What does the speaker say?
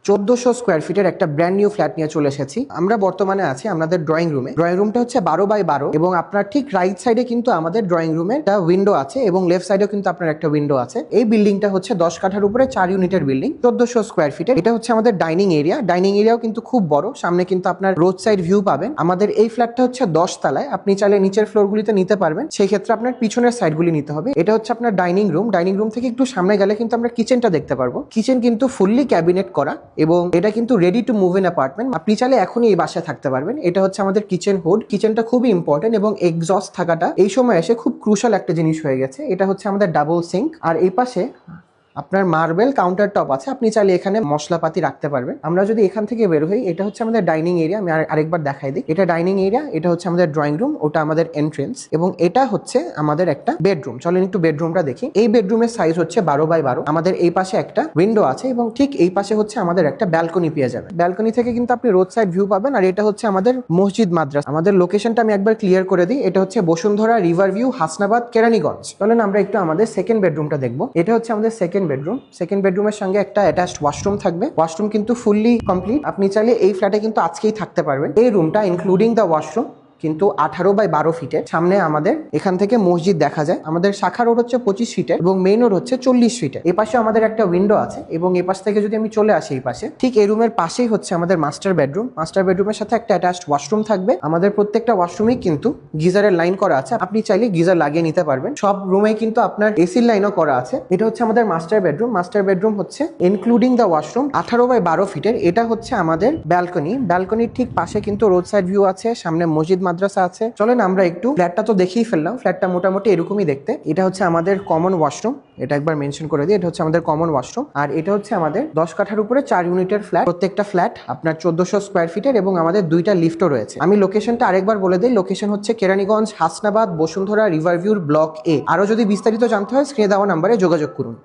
1400 square ফিটের একটা brand new flat নিয়ে চলে এসেছি। আমরা বর্তমানে আছি আমাদের ড্রয়িং রুমে। ড্রয়িং রুমটা হচ্ছে 12x12 এবং আপনার ঠিক রাইট সাইডে কিন্তু আমাদের ড্রয়িং রুমের একটা উইন্ডো আছে এবং লেফট সাইডেও কিন্তু আপনার একটা উইন্ডো আছে। এই বিল্ডিংটা হচ্ছে 10 কাঠার উপরে 4 ইউনিটের বিল্ডিং, 1400 স্কোয়ার ফিটের। এটা হচ্ছে আমাদের ডাইনিং এরিয়া। ডাইনিং এরিয়াও কিন্তু খুব বড়, সামনে কিন্তু আপনার রোড সাইড ভিউ পাবেন। আমাদের এই ফ্ল্যাটটা হচ্ছে 10 তলায়, আপনি চাইলে নিচের ফ্লোরগুলিতে নিতে পারবেন, সেই ক্ষেত্রে আপনার পিছনের সাইডগুলি নিতে হবে। এটা হচ্ছে আপনার ডাইনিং রুম। ডাইনিং রুম থেকে একটু সামনে গেলে কিন্তু আমরা কিচেনটা দেখতে পারবো। কিচেন কিন্তু ফুললি ক্যাবিনেট করা এবং এটা কিন্তু ready to move in apartment. আপনি চাইলে এখনই এই বাসায় থাকতে পারবেন। এটা হচ্ছে আমাদের কিচেন হুড। কিচেনটা খুবই ইম্পর্টেন্ট এবং এক্সস্ট থাকাটা এই সময় এসে খুব ক্রুশাল একটা জিনিস হয়ে গেছে। এটা হচ্ছে আমাদের ডাবল সিঙ্ক আর এই পাশে আপনার মার্বেল কাউন্টার টপ আছে, আপনি চাইলে এখানে মশলাপাতি রাখতে পারবেন। আমরা যদি এখান থেকে বের হই, এটা হচ্ছে আমাদের ডাইনিং এরিয়া। আমি আরেকবার দেখাই দিই, এটা ডাইনিং এরিয়া, এটা হচ্ছে আমাদের ড্রয়িং রুম, ওটা আমাদের এন্ট্রেন্স এবং এটা হচ্ছে আমাদের একটা বেডরুম। চলেন একটু বেডরুমটা দেখি। এই বেডরুমের সাইজ হচ্ছে 12x12। আমাদের এই পাশে একটা উইন্ডো আছে এবং ঠিক এই পাশে হচ্ছে আমাদের একটা ব্যালকনি পেয়ে যাবেন। ব্যালকনি থেকে কিন্তু আপনি রোড সাইড ভিউ পাবেন। আর এটা হচ্ছে আমাদের মসজিদ মাদ্রাসা। আমাদের লোকেশনটা আমি একবার ক্লিয়ার করে দিই, এটা হচ্ছে বসুন্ধরা রিভার ভিউ, হাসনাবাদ, কেরানীগঞ্জ। চলেন আমরা একটু আমাদের সেকেন্ড বেডরুমটা দেখবো। এটা হচ্ছে আমাদের সেকেন্ড বেডরুম। সেকেন্ড বেডরুমের সঙ্গে একটা অ্যাটাচড ওয়াশরুম থাকবে। ওয়াশরুম কিন্তু ফুললি কমপ্লিট। আপনি চাইলে এই ফ্ল্যাটে কিন্তু আজকেই থাকতে পারবেন। এই রুমটা ইনক্লুডিং দ্য ওয়াশরুম কিন্তু 18x12 ফিটের। সামনে আমাদের এখান থেকে মসজিদ দেখা যায়। আমাদের শাখা রোড হচ্ছে 25 ফিটের এবং মেইন রোড হচ্ছে 40 ফিটের। এই পাশে আমাদের একটা উইন্ডো আছে এবং এই পাশ থেকে যদি আমি চলে আসি এই পাশে, ঠিক এই রুমের পাশেই হচ্ছে আমাদের মাস্টার বেডরুম। মাস্টার বেডরুমের সাথে একটা অ্যাটাচড ওয়াশরুম থাকবে। আমাদের প্রত্যেকটা ওয়াশরুমেই কিন্তু গিজারের লাইন করা আছে, আপনি চাইলে গিজার লাগিয়ে নিতে পারবেন। সব রুমে কিন্তু আপনার এসির লাইনও করা আছে। এটা হচ্ছে আমাদের মাস্টার বেডরুম। মাস্টার বেডরুম হচ্ছে ইনক্লুডিং দ্য ওয়াশরুম 18x12 ফিটের। এটা হচ্ছে আমাদের ব্যালকনি। ব্যালকনির ঠিক পাশে কিন্তু রোড সাইড ভিউ আছে, সামনে মসজিদ মাদ্রাসা আছে। চলেন আমরা একটু ফ্ল্যাটটা তো দেখেই ফেললাম। ফ্ল্যাটটা মোটামুটি এরকমই দেখতে। এটা হচ্ছে আমাদের কমন ওয়াশরুম, এটা একবার মেনশন করে দিই, এটা হচ্ছে আমাদের কমন ওয়াশরুম। আর এটা হচ্ছে আমাদের 10 কাঠার উপরে 4 ইউনিটের ফ্ল্যাট। প্রত্যেকটা ফ্ল্যাট আপনার 1400 স্কোয়ার ফিটের এবং আমাদের 2টা লিফটও রয়েছে। আমি লোকেশনটা আরেকবার বলে দিই, লোকেশন হচ্ছে Keraniganj, Hasnabad, Bashundhara river view, block এ। আরো যদি বিস্তারিত জানতে হয় স্ক্রিনে দেওয়া নাম্বারে যোগাযোগ করুন।